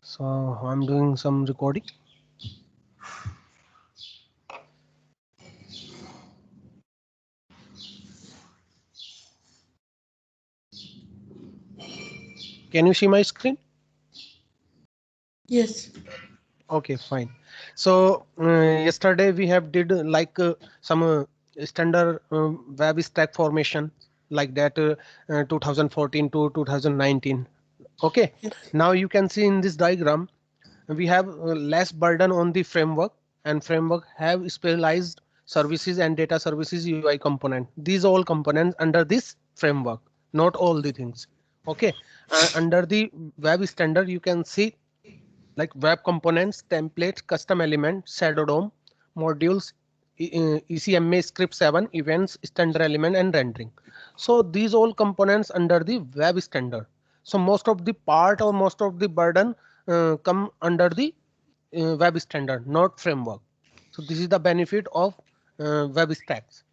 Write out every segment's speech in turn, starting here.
So I'm doing some recording. Can you see my screen? Yes. Okay, fine. So yesterday we have did some standard web stack formation like that 2014 to 2019. Okay, Yes. now you can see in this diagram we have less burden on the framework, and framework have specialized services and data services UI component. These all components under this framework, not all the things. Okay, under the web standard you can see like web components, templates, custom element, shadow DOM, modules, ECMA script 7, events, standard element, and rendering. So these all components under the web standard. So most of the part or most of the burden come under the web standard, not framework. So this is the benefit of web stacks.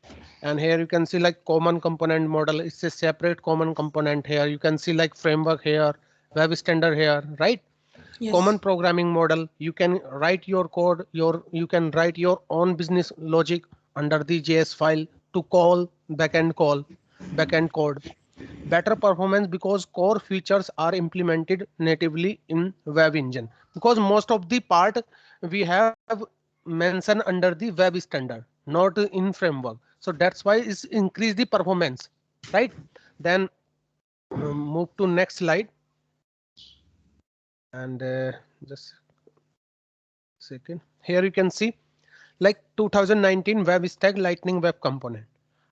And here you can see like common component model. It's a separate common component here. You can see like framework here, web standard here, right? Common Yes. programming model. You can write your code, you can write your own business logic under the JS file to backend code. Better performance because core features are implemented natively in web engine, because most of the part we have mentioned under the web standard, not in framework. So that's why it's increase the performance, right? Then move to next slide. And just second, here you can see like 2019 web stack lightning web component.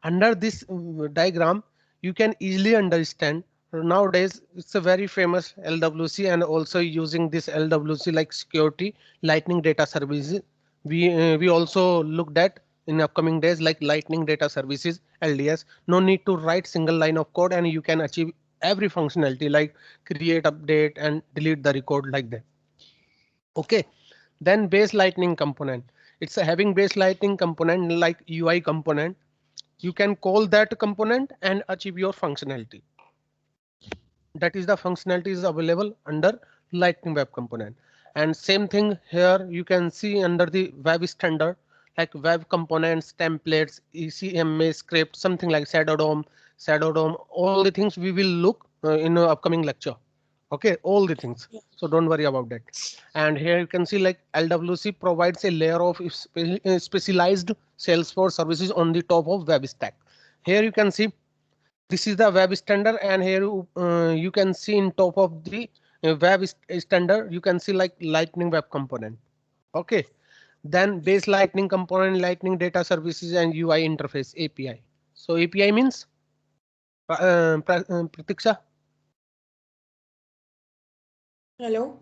Under this diagram you can easily understand. Nowadays it's a very famous LWC, and also using this LWC like security lightning data services. We also looked at in upcoming days like lightning data services, LDS. No need to write single line of code, and you can achieve every functionality like create, update, and delete the record like that. Okay, then base lightning component. It's a having base lightning component like UI component. You can call that component and achieve your functionality. That is the functionality is available under lightning web component. And same thing here you can see under the web standard like web components, templates, ECMA script, something like shadow DOM, all the things we will look in upcoming lecture. Okay, all the things. So don't worry about that. And here you can see like LWC provides a layer of specialized Salesforce services on the top of web stack. Here you can see this is the web standard, and here you can see in top of the standard you can see like lightning web component. Okay, then base lightning component, lightning data services, and UI interface API. So API means Pratiksha. Hello.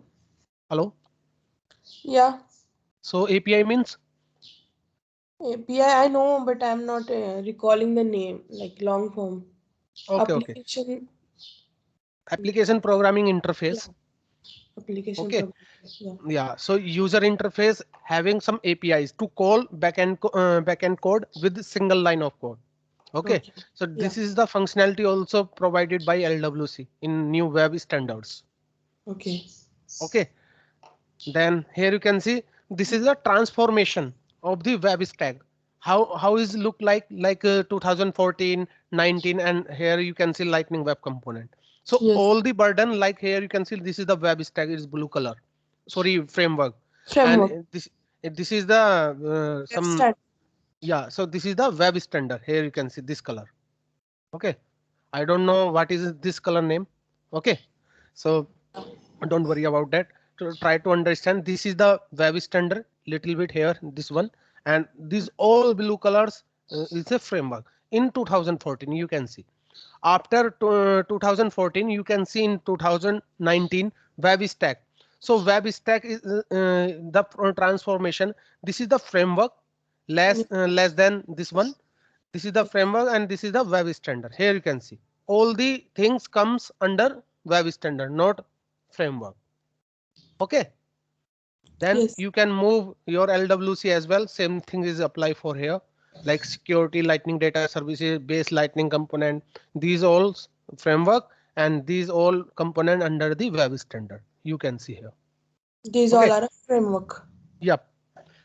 Hello. Yeah. So API means API I know, but I'm not recalling the name, like long form. okay. Application. Application programming Yeah. interface. Application Okay, program. Yeah. yeah. So user interface having some APIs to call backend code with single line of code. Okay, Okay. so Yeah. this is the functionality also provided by LWC in new web standards. Okay. Okay, then here you can see this is a transformation of the web stack. How is look like 2014, 19, and here you can see lightning web component. So Yes. all the burden like here you can see this is the web stack is blue color. Sorry, framework, Framework. and this is the some Website. yeah. So this is the web standard. Here you can see this color. Okay, I don't know what is this color name. Okay, so don't worry about that. To try to understand, this is the web standard little bit here, this one, and these all blue colors is a framework. In 2014 you can see, after 2014 you can see in 2019 web stack. So web stack is the transformation. This is the framework, less than this one. This is the framework, and this is the web standard. Here you can see all the things comes under web standard, not framework. Okay, then Yes. you can move your LWC as well. Same thing is apply for here, like security, lightning data services, base lightning component. These all framework, and these all component under the web standard. You can see here. These Okay. all are a framework. Yep.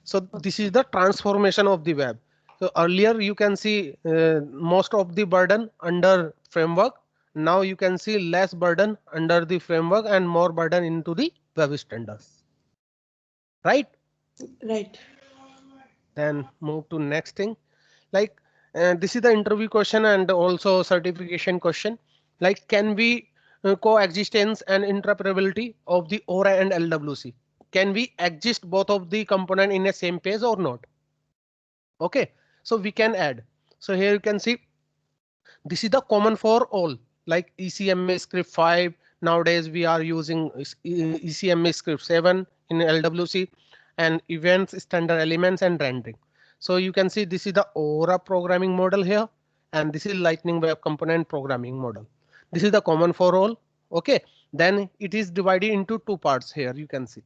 So this is the transformation of the web. So earlier you can see most of the burden under framework. Now you can see less burden under the framework and more burden into the web standard. Right? Right. Then move to next thing. Like this is the interview question and also certification question. Like can we coexistence and interoperability of the Aura and LWC? Can we exist both of the component in a same page or not? Okay, so we can add. So here you can see this is the common for all, like ECMA script 5. Nowadays we are using ECMA script 7 in LWC and events, standard elements and rendering. So you can see this is the Aura programming model here, and this is Lightning Web Component programming model. This is the common for all. Okay, then it is divided into two parts here. You can see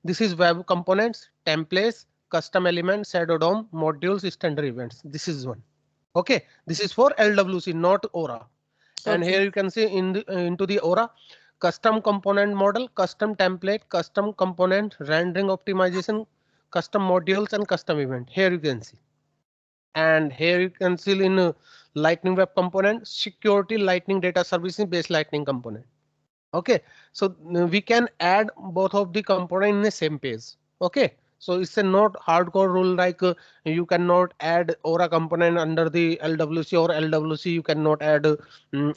this is web components, templates, custom elements, shadow DOM, modules, standard events. This is one. Okay, this is for LWC, not Aura. And Okay. here you can see in the into the Aura, custom component model, custom template, custom component, rendering optimization, custom modules, and custom event. Here you can see. And here you can see in Lightning Web Component, security Lightning data servicing based Lightning component. Okay, so we can add both of the component in the same page. Okay, so it's a not hardcore rule like you cannot add Aura component under the LWC or LWC you cannot add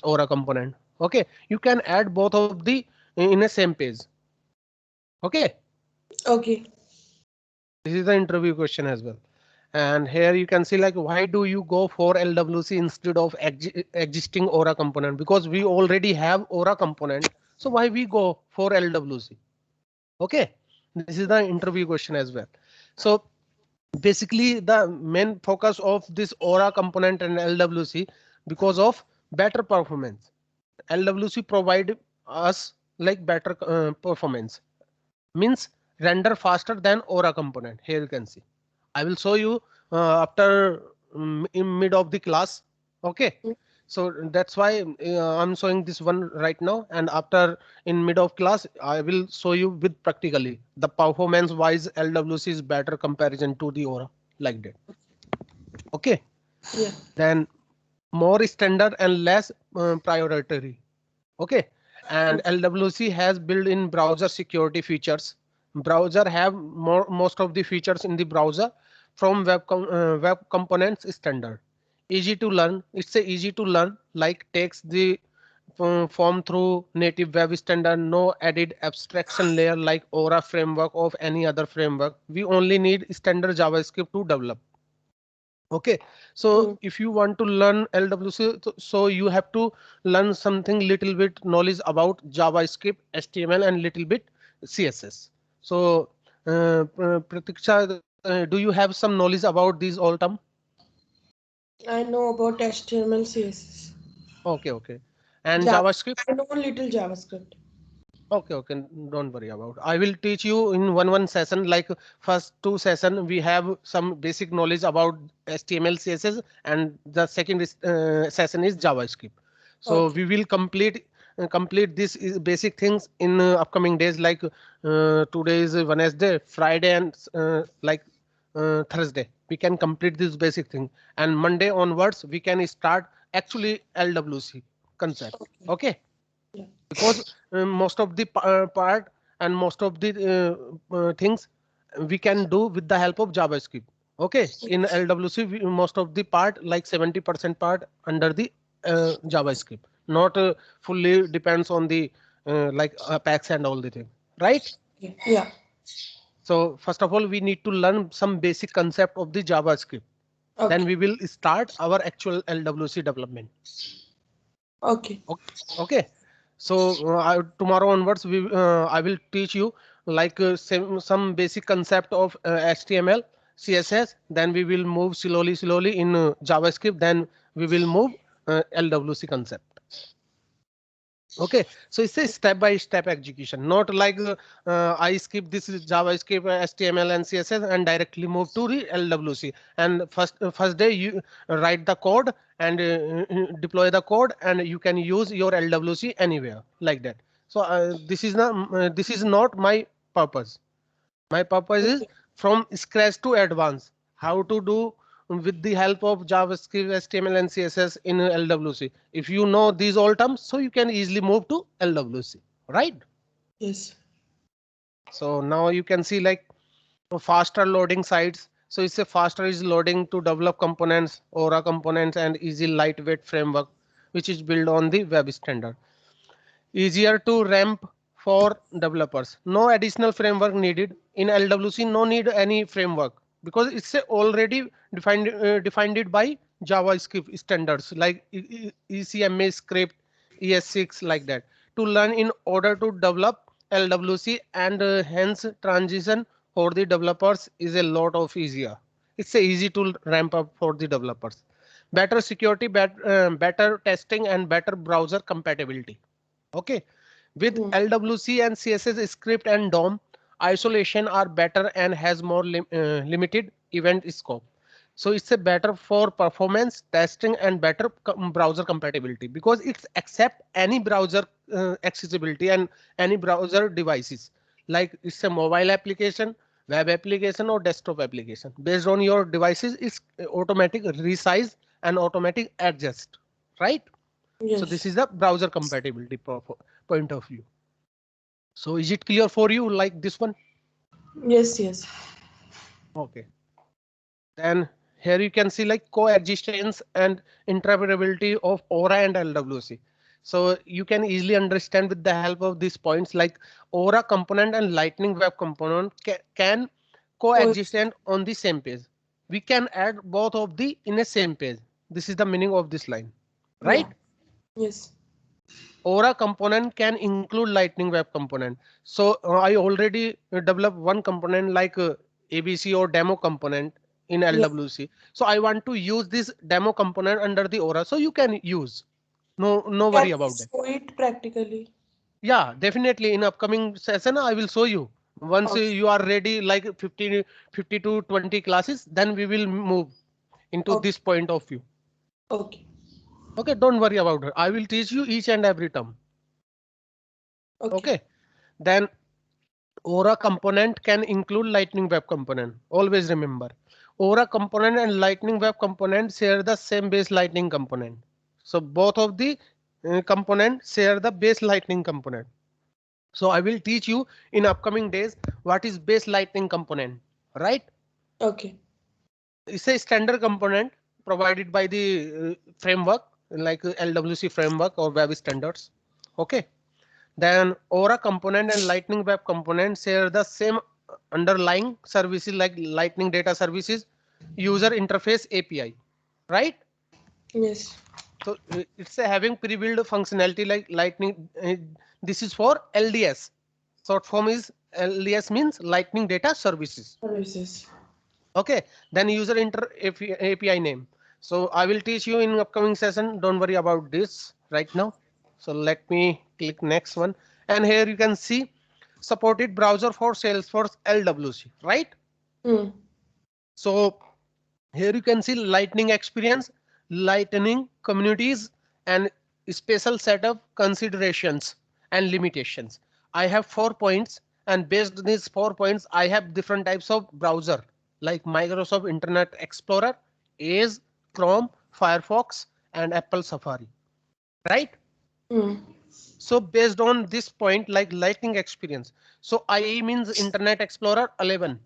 Aura component. Okay, you can add both of the in a same page. Okay, Okay. this is the interview question as well. And here you can see like why do you go for LWC instead of existing Aura component? Because we already have Aura component. So why we go for LWC? Okay, this is the interview question as well. So basically the main focus of this Aura component and LWC because of better performance. LWC provide us like better performance, means render faster than Aura component. Here you can see. I will show you after in mid of the class. Okay. So that's why I'm showing this one right now, and after in mid of class I will show you with practically the performance wise LWC is better comparison to the Aura like that. Okay, Yeah. then more standard and less priority. Okay, and LWC has built-in browser security features. Browser have most of the features in the browser from web components standard. Easy to learn. It's a easy to learn. Like takes the form through native web standard. No added abstraction layer like Aura framework of any other framework. We only need standard JavaScript to develop. Okay, so Mm. if you want to learn LWC, so you have to learn something little bit knowledge about JavaScript, HTML, and little bit CSS. So, Pratiksha, do you have some knowledge about these all term? I know about HTML, CSS. Okay, okay, and Java. JavaScript. I know little JavaScript. Okay, okay, don't worry about. I will teach you in one session. Like first two session, we have some basic knowledge about HTML, CSS, and the second session is JavaScript. So Okay. we will complete this basic things in upcoming days. Like today is Wednesday, Friday, and Thursday. We can complete this basic thing, and Monday onwards we can start actually LWC concept. Okay. Okay, Yeah. because most of the part and most of the things we can do with the help of JavaScript. Okay, in LWC most of the part like 70% part under the JavaScript, not fully depends on the like Apex and all the thing, right? Okay. Yeah. So first of all we need to learn some basic concept of the JavaScript, then Okay. we will start our actual LWC development. Okay. Okay, so tomorrow onwards I will teach you like some basic concept of HTML, CSS. Then we will move slowly in JavaScript. Then we will move LWC concept. Okay, so it's a step-by-step execution, not like I skip this is JavaScript, HTML, and CSS and directly move to the LWC. And first day you write the code and deploy the code, and you can use your LWC anywhere like that. So this is not my purpose. My purpose is Okay. from scratch to advanced. How to do with the help of JavaScript, HTML, and CSS in LWC. If you know these all terms, so you can easily move to LWC, right? Yes. So now you can see like faster loading sites. So it's a faster is loading to develop components, Aura components, and easy lightweight framework, which is built on the web standard. Easier to ramp for developers. No additional framework needed in LWC. No need any framework because it's already defined it by JavaScript standards like ECMA script, ES6 like that. To learn in order to develop LWC and hence transition for the developers is a lot of easier. It's a easy to ramp up for the developers. Better security, better testing, and better browser compatibility. Okay, with Hmm. LWC and CSS script and DOM, isolation are better and has more limited event scope. So it's a better for performance testing and better browser compatibility because it's accept any browser accessibility and any browser devices. Like it's a mobile application, web application, or desktop application. Based on your devices, it's automatic resize and automatic adjust, right? So this Yes. is the browser compatibility point of view. So is it clear for you like this one? Yes. Yes. Okay. Then here you can see like coexistence and interoperability of Aura and LWC. So you can easily understand with the help of these points like Aura component and Lightning Web component can coexist Coexist. on the same page. We can add both of the in a same page. This is the meaning of this line, Yeah. right? Yes. Aura component can include Lightning Web component. So I already developed one component like ABC or demo component in Yeah. LWC. So I want to use this demo component under the Aura. So you can use. No Can worry we about that. show it practically? Yeah, definitely in upcoming session I will show you. Once Okay. you are ready like 50 to 20 classes, then we will move into Okay. this point of view. Okay. Okay, don't worry about it. I will teach you each and every term. Okay. Okay, then Aura component can include Lightning Web component. Always remember, Aura component and Lightning Web component share the same base Lightning component. So both of the component share the base Lightning component. So I will teach you in upcoming days what is base Lightning component, right? Okay. It's a standard component provided by the framework like LWC framework or web standards. Okay. Then Aura component and Lightning Web component share the same underlying services like Lightning Data Services user interface API, right? Yes. So it's a having pre-built functionality like Lightning. This is for LDS. Short form is LDS means Lightning Data Services. Services. Okay. Then user API name. So I will teach you in upcoming session. Don't worry about this right now. So let me click next one. And here you can see supported browser for Salesforce LWC, right? Hmm. So here you can see Lightning experience, Lightning communities, and special set of considerations and limitations. I have 4 points, and based on these 4 points, I have different types of browser like Microsoft Internet Explorer, Edge, Chrome, Firefox, and Apple Safari, right? Hmm. So based on this point, like Lightning experience. So IE means Internet Explorer 11.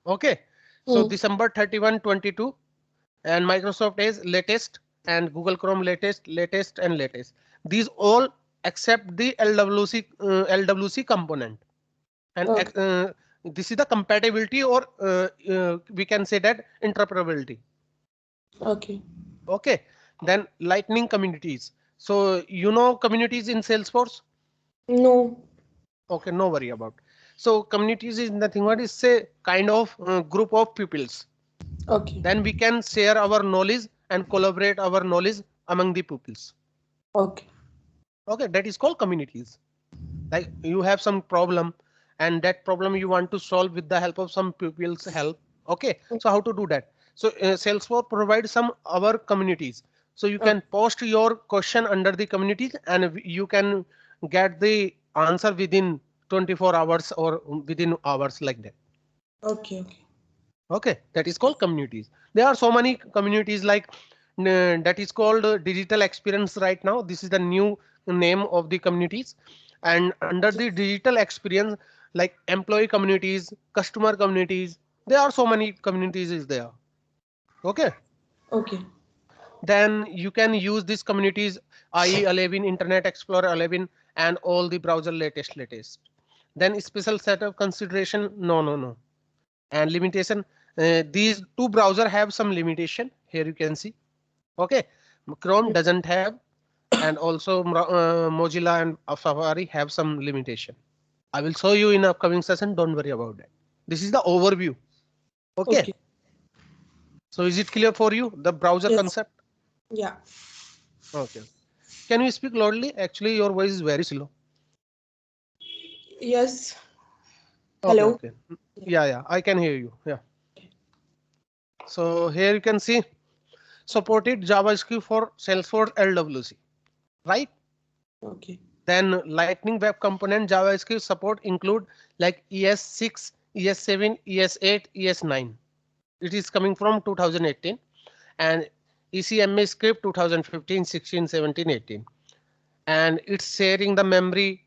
Okay. So Hmm. December 31, 22, and Microsoft is latest and Google Chrome latest and latest. These all accept the LWC component, and Okay. this is the compatibility or we can say that interoperability. Okay. Okay. Then Lightning communities. So you know communities in Salesforce. No. Okay, no worry about. So communities is nothing but is a kind of group of pupils. Okay. Then we can share our knowledge and collaborate our knowledge among the pupils. Okay. Okay, that is called communities. Like you have some problem and that problem you want to solve with the help of some pupils help. Okay, so how to do that? So Salesforce provides some our communities. So you Okay. can post your question under the communities and you can get the answer within 24 hours or within hours like that. Okay. Okay. Okay, that is called communities. There are so many communities like that is called digital experience right now. This is the new name of the communities, and under the digital experience like employee communities, customer communities, there are so many communities is there. Okay, Okay. then you can use these communities, IE 11, Internet Explorer 11, and all the browser latest. Then special set of consideration, no, and limitation. These two browser have some limitation. Here you can see. Okay, Chrome doesn't have, and also Mozilla and Safari have some limitation. I will show you in upcoming session. Don't worry about that. This is the overview. Okay. Okay. So is it clear for you the browser Yes. concept? Yeah. Okay. Can you speak loudly? Actually, your voice is very slow. Yes. Okay, Hello. okay. Yeah, I can hear you. Yeah. So here you can see supported JavaScript for Salesforce LWC, right? Okay. Then Lightning Web Component JavaScript support include like ES6, ES7, ES8, ES9. It is coming from 2018, and ECMA script 2015, 16, 17, 18. And it's sharing the memory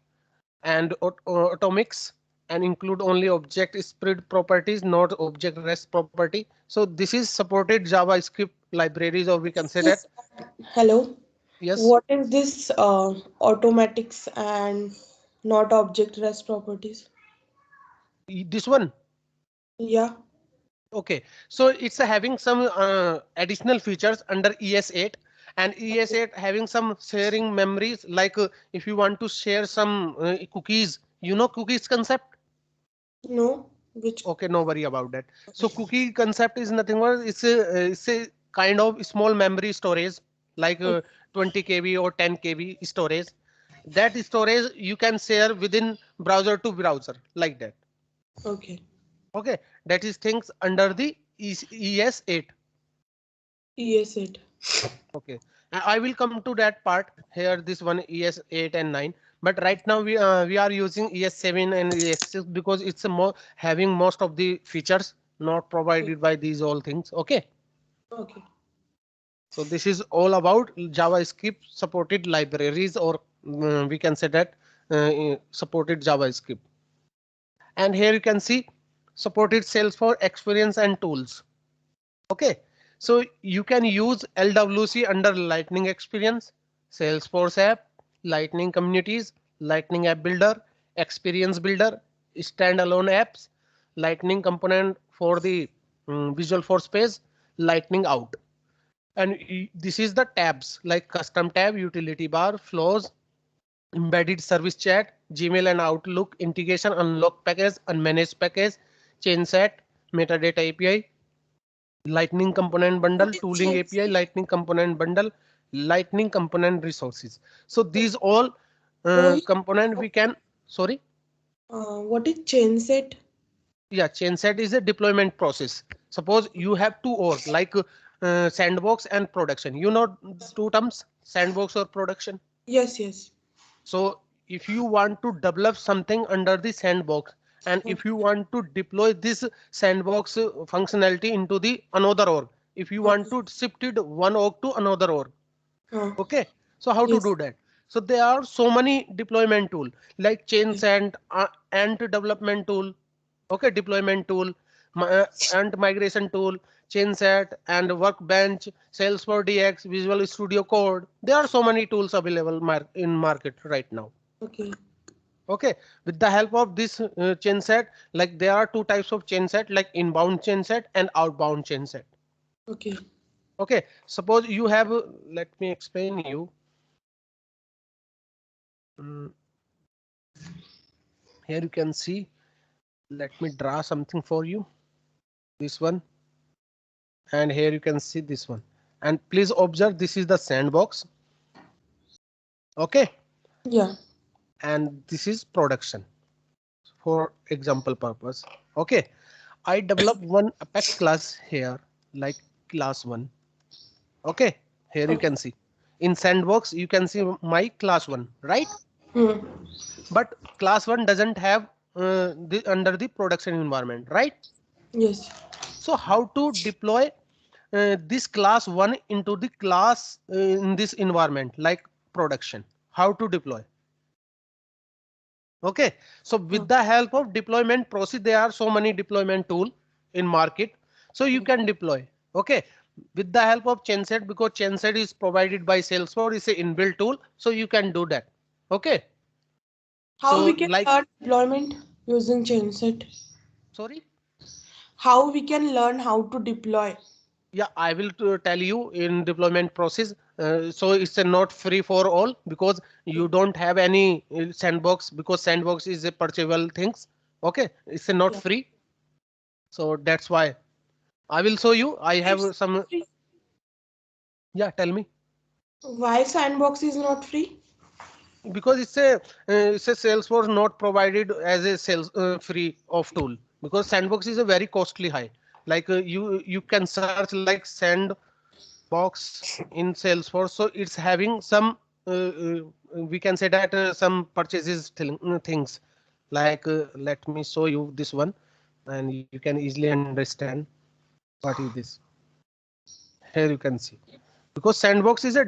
and atomics and include only object spread properties, not object rest property. So this is supported JavaScript libraries, or we can say that. This. Hello. Yes, What is this automatics and not object REST properties? this one. Yeah. Okay, so it's having some additional features under ES8, and ES8 having some sharing memories like if you want to share some cookies, cookies concept. No. Which? Okay, no worry about that. So cookie concept is nothing but it's a kind of small memory storage like 20 KB or 10 KB storage. That storage you can share within browser to browser like that. Okay. Okay, that is things under the ES8. ES8. Okay, I will come to that part here. This one ES8 and 9. But right now we are using ES7 and ES6 because it's a more having most of the features not provided by these all things. Okay, Okay. so this is all about JavaScript supported libraries, or we can say that supported JavaScript. And here you can see supported Salesforce experience and tools. Okay, so you can use LWC under Lightning Experience, Salesforce app, Lightning Communities, Lightning App Builder, Experience Builder, standalone apps, Lightning component for the Visual Force page, Lightning out. And this is the tabs like custom tab, utility bar, flows, embedded service chat, Gmail and Outlook integration, unlock package, unmanaged package, chain set, metadata API, Lightning component What bundle, is tooling API, chainset? Lightning component bundle, Lightning component resources. So these all Rohit, component we can, sorry, what is chainset? yeah, chain set is a deployment process. Suppose you have two org like sandbox and production. You know the two terms, sandbox or production. Yes, yes. So if you want to develop something under the sandbox, and if you want to deploy this sandbox functionality into the another org, if you want Okay. to shift it one org to another org, Uh, okay, so how to yes. do that? So there are so many deployment tool like chain and ant development tool, okay, deployment tool, ant migration tool, chainset and workbench, Salesforce DX, Visual Studio Code. There are so many tools available in market right now. Okay. Okay, with the help of this chain set, like there are two types of chain set, like inbound chain set and outbound chain set. Okay. Okay, suppose you have, let me explain you. Mm, Here you can see, let me draw something for you. This one, and here you can see this one. And please observe, this is the sandbox. Okay, Yeah. and this is production for example purpose. Okay, I develop one Apex class here, like class 1. Okay, here you Okay. can see in sandbox you can see my class 1, right? But class 1 doesn't have under the production environment, right? Yes. So how to deploy this class 1 into the class in this environment like production? How to deploy? Okay, so with the help of deployment process, there are so many deployment tool in market, so you can deploy. Okay, with the help of Genset, because Genset is provided by Salesforce, is a inbuilt tool, so you can do that. Okay, How we so can like, learn deployment using Chainset? sorry. How we can learn how to deploy? Yeah, I will tell you in deployment process. So it's a not free for all because you don't have any sandbox, because sandbox is a purchasable things. Okay, it's a not Yeah. free. So that's why I will show you. I It's have some. free. Yeah, tell me. Why Sandbox is not free? Because it's a Salesforce not provided as a sales free of tool, because sandbox is a very costly high. Like you can search like sandbox in Salesforce, so it's having some we can say that some purchases things like let me show you this one, and you can easily understand what is this. Here you can see, because sandbox is a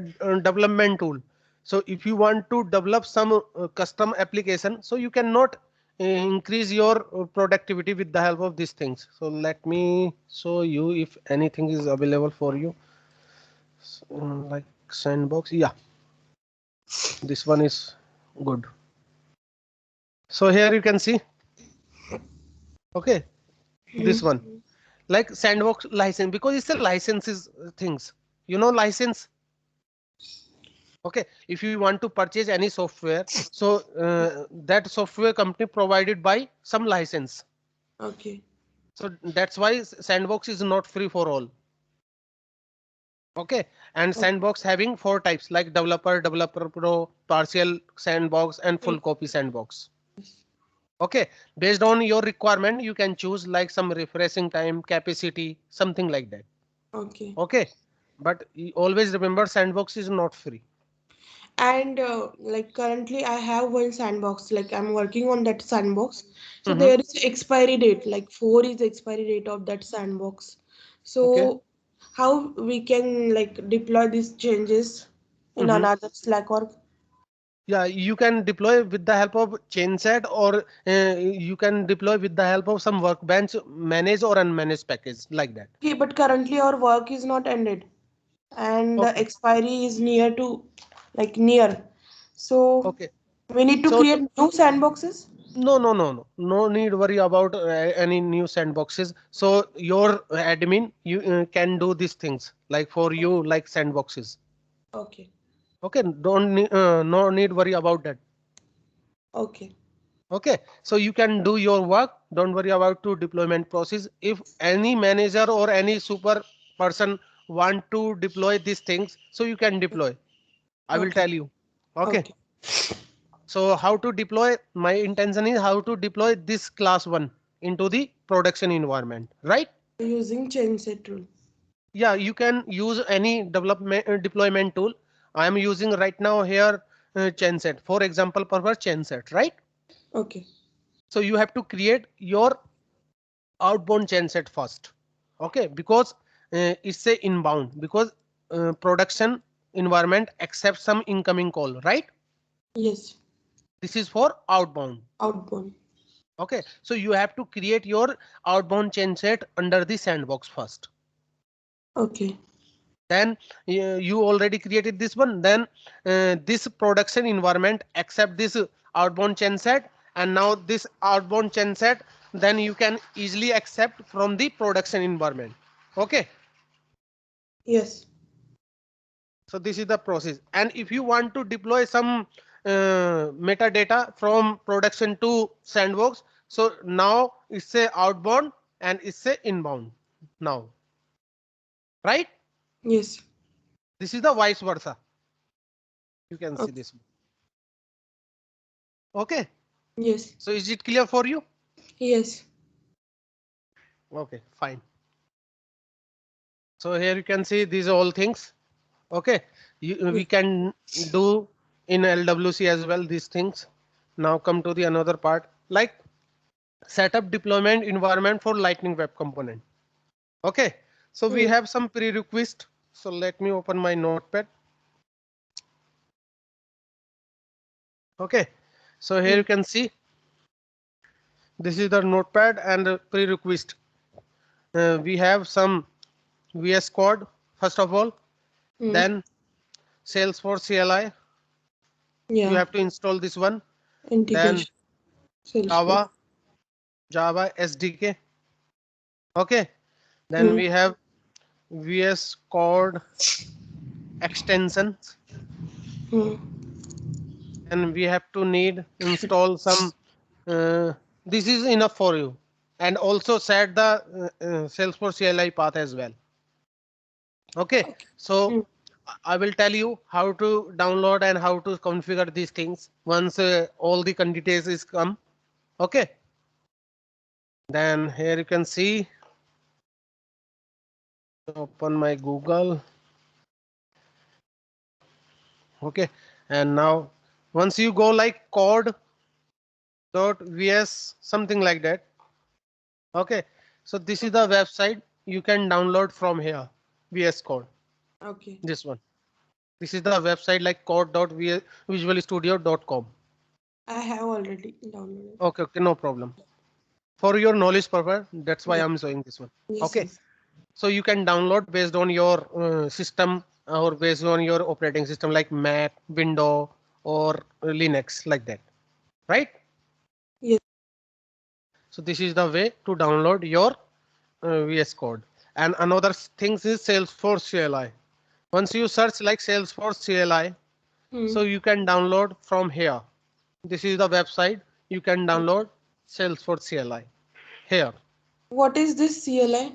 development tool. So if you want to develop some custom application, so you cannot increase your productivity with the help of these things. So let me show you if anything is available for you. Like sandbox, yeah, this one is good. So here you can see, okay, this one like sandbox license, because it's a licenses things, license. Okay, if you want to purchase any software, so that software company provided by some license. Okay. So that's why sandbox is not free for all. Okay, and Okay. sandbox having four types like developer, developer pro, partial sandbox, and full copy sandbox. Okay, based on your requirement, you can choose like some refreshing time, capacity, something like that. Okay. Okay, but always remember sandbox is not free. And like currently I have one sandbox, like I'm working on that sandbox. So Mm-hmm. there is expiry date, like 4 is the expiry date of that sandbox. Okay. So how we can like deploy these changes in Mm-hmm. another Slack org? Yeah, you can deploy with the help of Chainset, or you can deploy with the help of some workbench manage or unmanaged package like that. Okay, but currently our work is not ended and the Okay. expiry is near to like near. So Okay. we need to So create new sandboxes. no need worry about any new sandboxes. So your admin you can do these things like for you like sandboxes. Okay. Okay, don't no need worry about that. Okay. Okay, so you can do your work. Don't worry about to deployment process. If any manager or any super person want to deploy these things, so you can deploy. I will Okay. tell you. Okay. Okay. So how to deploy? My intention is how to deploy this class 1 into the production environment, right? Using chain set rule. Yeah, you can use any development deployment tool. I am using right now here Chainset. For example, purpose Chainset, right? Okay. So you have to create your outbound Chainset first. Okay, because it's a inbound, because production environment accepts some incoming call, right? Yes. This is for outbound. Outbound. Okay, so you have to create your outbound Chainset under the sandbox first. Okay. Then you already created this one. Then this production environment accept this outbound Chainset, and now this outbound Chainset, then you can easily accept from the production environment. Okay. Yes. So this is the process. And if you want to deploy some metadata from production to sandbox, so now it's a outbound and it's a inbound now, right? Yes. This is the vice versa. You can see Okay. this. Okay. Yes. So is it clear for you? Yes. Okay, fine. So here you can see these all things. Okay, we Yes. can do in LWC as well, these things. Now come to the another part, like setup deployment environment for Lightning Web Component. Okay, so we Hmm. have some prerequisite. So let me open my notepad. Okay, so here Hmm. you can see this is the notepad and prerequisite. We have some VS Code first of all, Hmm. then Salesforce CLI. You Yeah. have to install this one. Then Integration. Salesforce. Java, Java SDK. Okay, then Hmm. we have VS Code extensions, Hmm. and we have to need install some. This is enough for you, and also set the Salesforce CLI path as well. Okay, Okay. so Hmm. I will tell you how to download and how to configure these things once all the details is come. Okay, then here you can see, open my Google. Okay, and now once you go like code.vs something like that. Okay, so this is the website you can download from here. VS Code, Okay. this one. This is the website like code.visualstudio.com. I have already downloaded. Okay, okay, no problem. For your knowledge purpose, that's why Yeah. I'm showing this one. Yes. Okay, Yes. so you can download based on your system or based on your operating system like Mac, Windows, or Linux, like that, right? Yes. So this is the way to download your VS Code. And another things is Salesforce CLI. Once you search like Salesforce CLI, Hmm. so you can download from here. This is the website. You can download Salesforce CLI here. What is this CLI?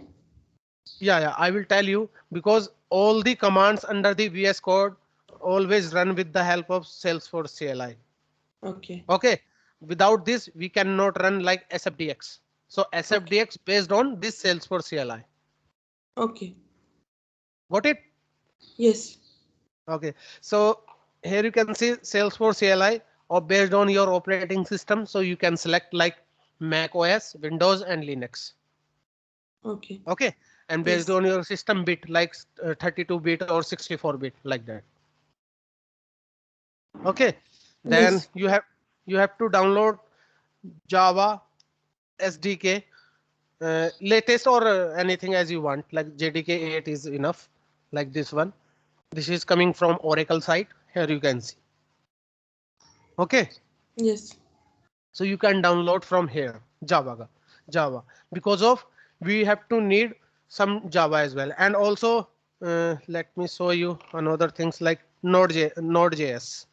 Yeah, yeah, I will tell you because all the commands under the VS Code always run with the help of Salesforce CLI. Okay. Okay, without this we cannot run like SFDX. So Okay. SFDX based on this Salesforce CLI. Okay. Got it? Yes. Okay, so here you can see Salesforce CLI or based on your operating system. So you can select like Mac OS, Windows, and Linux. Okay. Okay, and based Yes. on your system bit like 32-bit or 64-bit like that. Okay, then Yes. you have to download Java SDK, latest or anything as you want. Like JDK 8 is enough. Like this one. This is coming from Oracle site. Here you can see. Okay, Yes. so you can download from here Java because of we have to need some Java as well, and also let me show you another things like Node.js.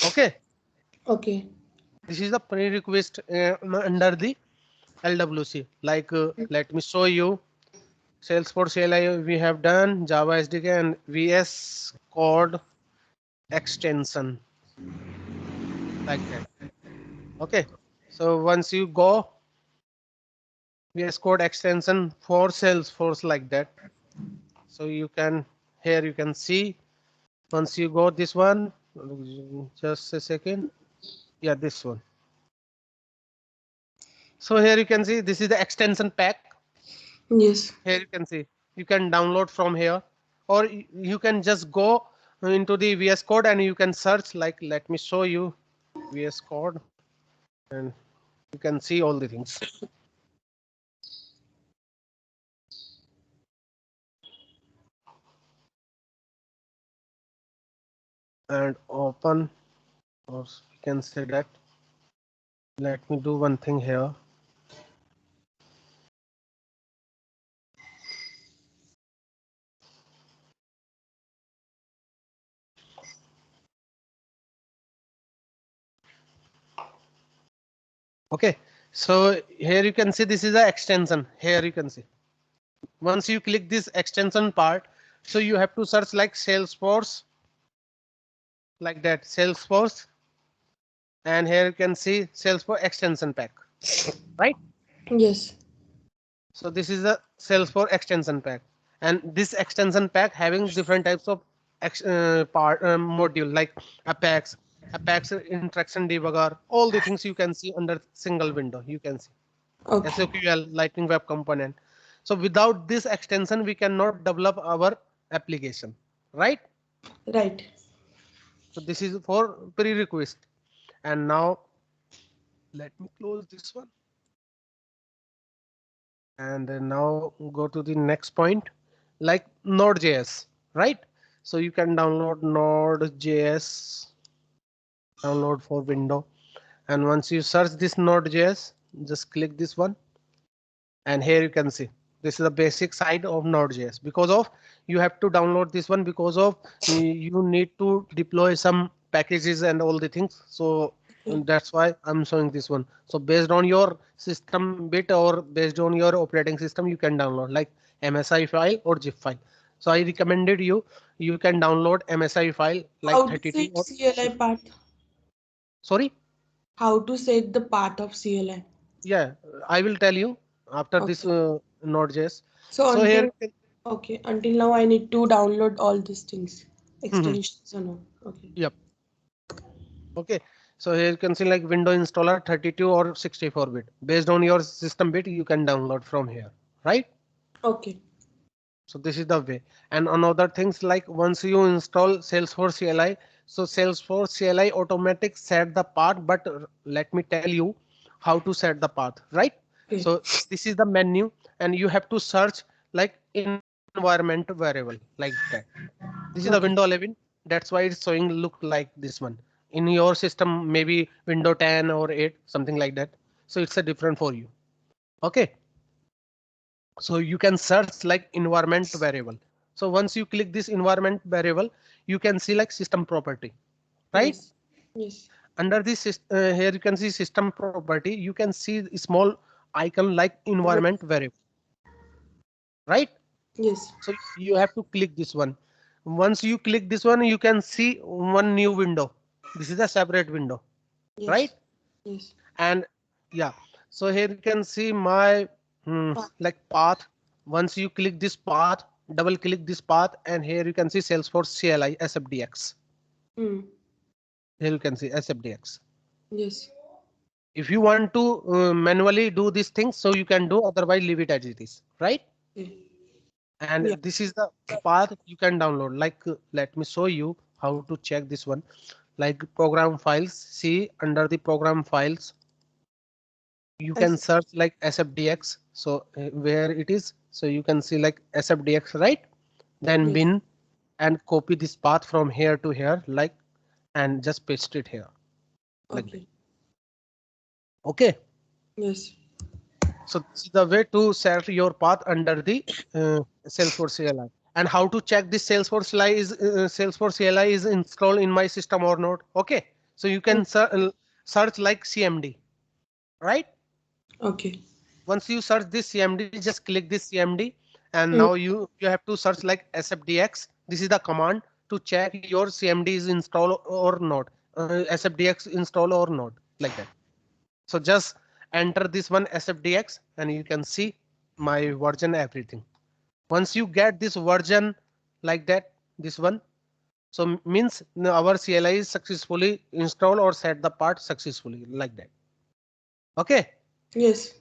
Okay, Okay. this is the prerequisite under the LWC. Like let me show you Salesforce CLI we have done, Java SDK and VS Code extension like that. Okay, so once you go VS Code extension for Salesforce like that, so you can here you can see once you go this one, just a second. Yeah, this one. So here you can see this is the extension pack. Yes. Here you can see you can download from here, or you can just go into the VS Code and you can search like let me show you VS Code and you can see all the things and open, or we can say that let me do one thing here. Okay, so here you can see this is the extension. Here you can see once you click this extension part, so you have to search like Salesforce like that Salesforce, and here you can see Salesforce extension pack, right? Yes. So this is a Salesforce extension pack, and this extension pack having different types of module like Apex, Apex interaction debugger, all the things you can see under single window. You can see Okay. SOQL, Lightning Web Component. So without this extension, we cannot develop our application, right? Right. So this is for prerequisite. And now let me close this one. And now go to the next point, like Node.js, right? So you can download Node.js, download for window. And once you search this Node.js, just click this one. And here you can see this is the basic side of Node.js. Because of you have to download this one because of you need to deploy some packages and all the things. So and that's why I'm showing this one. So based on your system bit or based on your operating system, you can download like MSI file or zip file. So I recommended you can download MSI file like How to 32 set or CLI path? sorry. How to set the path of CLI? Yeah, I will tell you after this Okay. Node.js. So So here, until now I need to download all these things, Mhm. extensions and all. Okay. Yep. Okay. So here you can see like window installer 32 or 64 bit. Based on your system bit, you can download from here, right? Okay. So this is the way. And another things like once you install Salesforce CLI, so Salesforce CLI automatic set the path, but let me tell you how to set the path, right? Okay. So this is the menu and you have to search like environment variable like that. This is the window Okay. 11. That's why it's showing look like this one. In your system, maybe window 10 or 8, something like that. So it's a different for you. Okay. So you can search like environment variable. So once you click this environment variable, you can see like system property, right? Yes. Yes. Under this here you can see system property. You can see a small icon like environment variable, right? Yes. So you have to click this one. Once you click this one, you can see one new window. This is a separate window, right? Yes. Yes. And yeah, so here you can see my like path. Once you click this path, double click this path, and here you can see Salesforce CLI SFDX. Hmm. Here you can see SFDX. Yes. If you want to manually do these things, so you can do, otherwise leave it as it is, right? Okay. And Yeah. this is the path you can download. Like let me show you how to check this one. Like program files, see under the program files, you can As search like SFDX. So where it is, so you can see like SFDX, right? Then yes. bin and copy this path from here to here, like, and just paste it here like that. Okay. Okay. Yes. So this is the way to set your path under the Salesforce CLI. And how to check this Salesforce CLI is installed in my system or not. Okay. So you can search like CMD, right? Okay. Once you search this CMD, just click this CMD, and Mm. now you have to search like SFDX. This is the command to check your CMD is installed or not, SFDX install or not, like that. So just enter this one SFDX, and you can see my version everything. Once you get this version like that, this one, so means our CLI is successfully installed or set the part successfully like that. Okay. Yes.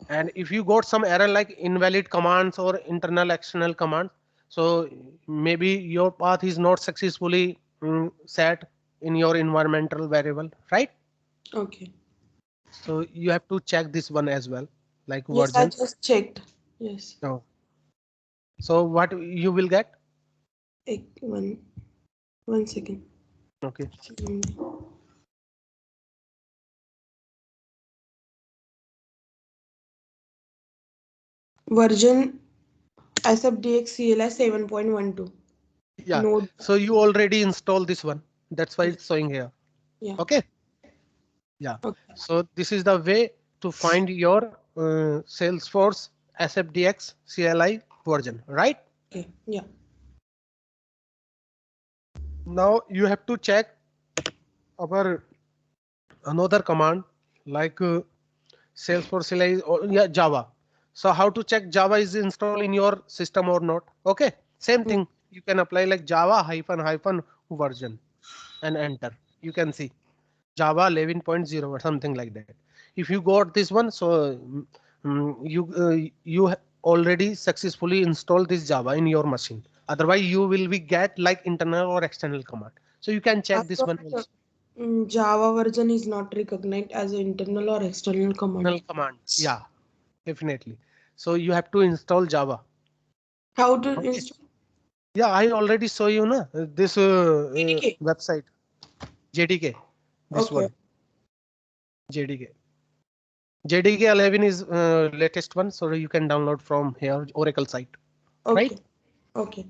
And if you got some error like invalid commands or internal external commands, so maybe your path is not successfully set in your environmental variable, right? Okay. So you have to check this one as well, like Yes, I version. just checked. Yes. No. So what you will get? One second. Okay. Version SFDX CLI 7.12. Yeah. Node. So you already installed this one. That's why Yes. it's showing here. Yeah. Okay. Yeah. Okay. So this is the way to find your Salesforce SFDX CLI version, right? Okay. Yeah. Now you have to check our another command like Salesforce CLI or Java. So how to check Java is installed in your system or not? Okay, same thing. you can apply like Java hyphen version and enter. You can see Java 11.0 or something like that. If you got this one, so you already successfully installed this Java in your machine. Otherwise, you will be get like internal or external command. So you can I check this thought one also. Java version is not recognized as an internal or external command. External command. Yeah, definitely. So you have to install Java. How to Okay. install Yeah, I already saw you na this JDK? website JDK. This Okay, one JDK. JDK 11 is latest one, so you can download from here Oracle site, right? okay, okay.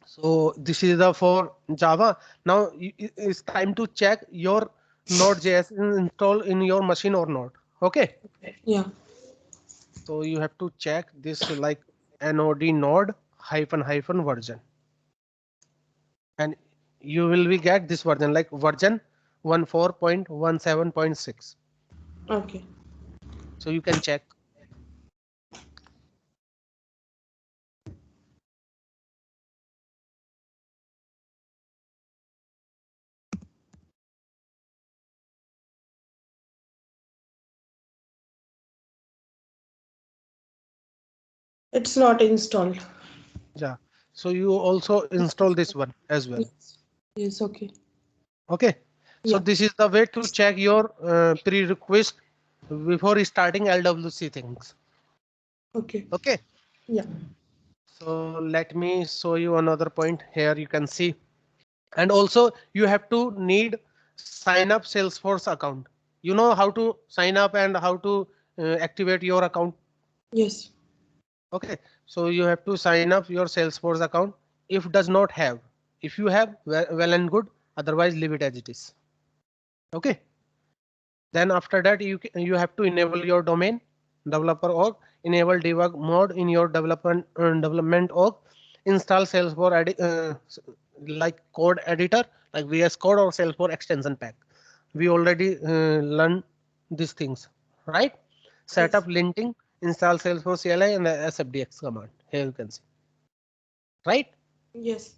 So this is the for Java. Now it's time to check your Node.js install in your machine or not. Okay. Yeah. So you have to check this like nod node hyphen version, and you will be get this version like version 14.17.6. Okay. So you can check. It's not installed. Yeah. So you also install this one as well. Yes. Yes. Okay. Okay. So Yeah. this is the way to check your pre-request before starting LWC things. Okay. Okay. Yeah. So let me show you another point here. You can see, and also you have to need sign up Salesforce account. You know how to sign up and how to activate your account. Yes. Okay. So you have to sign up your Salesforce account. If does not have, if you have, well and good. Otherwise, leave it as it is. Okay. Then after that, you have to enable your domain developer org, enable debug mode in your development org, install Salesforce like code editor like VS Code or Salesforce extension pack. We already learned these things, right? Set Yes. up linting, install Salesforce CLI and the SFDX command. Here you can see, right? Yes.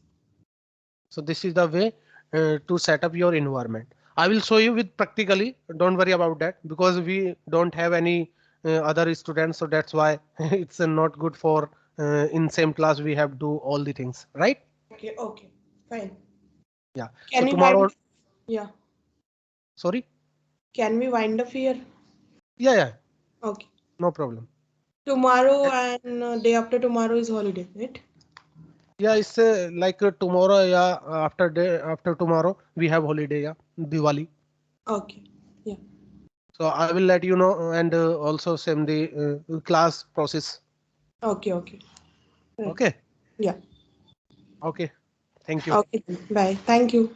So this is the way to set up your environment. I will show you with practically. Don't worry about that because we don't have any other students, so that's why it's not good for in same class we have do all the things, right? Okay. Okay. Fine. Yeah. So Can we tomorrow, wind? Yeah. sorry. Can we wind up here? Yeah, yeah, Okay. no problem. Tomorrow and day after tomorrow is holiday, right? Yeah, it's like tomorrow. Yeah, after tomorrow we have holiday. Yeah, Diwali. Okay. Yeah. So I will let you know and also send the class process. Okay. Okay. Right. Okay. Yeah. Okay. Thank you. Okay. Bye. Thank you.